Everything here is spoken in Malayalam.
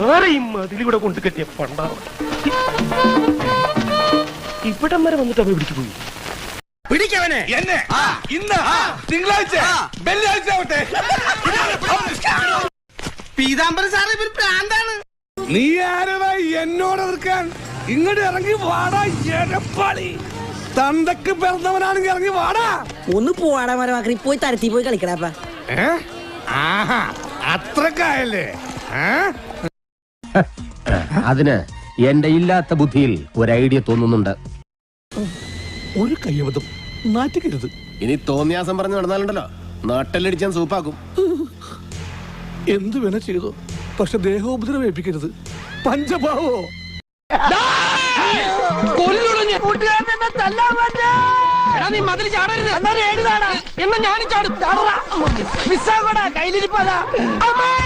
ആരെയും അതിലൂടെ കൊണ്ട് കെട്ടിയ പണ്ടാവും ഇവിടം വരെ വന്നിട്ട് അവ പിടിച്ചു പോയി. പിടിക്കവനെ എന്നെ ഇന്ന് തിങ്കളാഴ്ച വെള്ളിയാഴ്ച ആവട്ടെ. പീതാംബരൻ സാറ് ഇവർ പ്രാന്താണ്. നീ ആരടാ എന്നോട് എതിർക്കാൻ? ഇങ്ങോട്ട് ഇറങ്ങി വാടാ എടപ്പാളി. തന്തക്ക് പിറന്നവനാണെങ്കിൽ ഇറങ്ങി വാടാ. ഒന്ന് പോവാടാ മരമാക്കി പോയി തരത്തി പോയി കളിക്കടാപ്പ. അത്രക്കായല്ലേ? അതിന് എന്റെ ഇല്ലാത്ത ബുദ്ധിയിൽ ഒരു ഐഡിയ തോന്നുന്നുണ്ട്. ഒരു കയ്യബദ്ധം നാറ്റിക്കരുത്. ഇനി തോന്നിയാസം പറഞ്ഞു നടന്നാലുണ്ടല്ലോ നാട്ടിലടിച്ചാൻ സൂപ്പാക്കും. എന്തു വേണ ചെയ്തോ, പക്ഷെ ദേഹോപദ്രവം ഏൽപ്പിക്കരുത്. പഞ്ചഭാവോ നീ മതിൽ ചാടരുത്. എന്നാ ഞാനും ചാടും. കയ്യിലിരിപ്പതാ.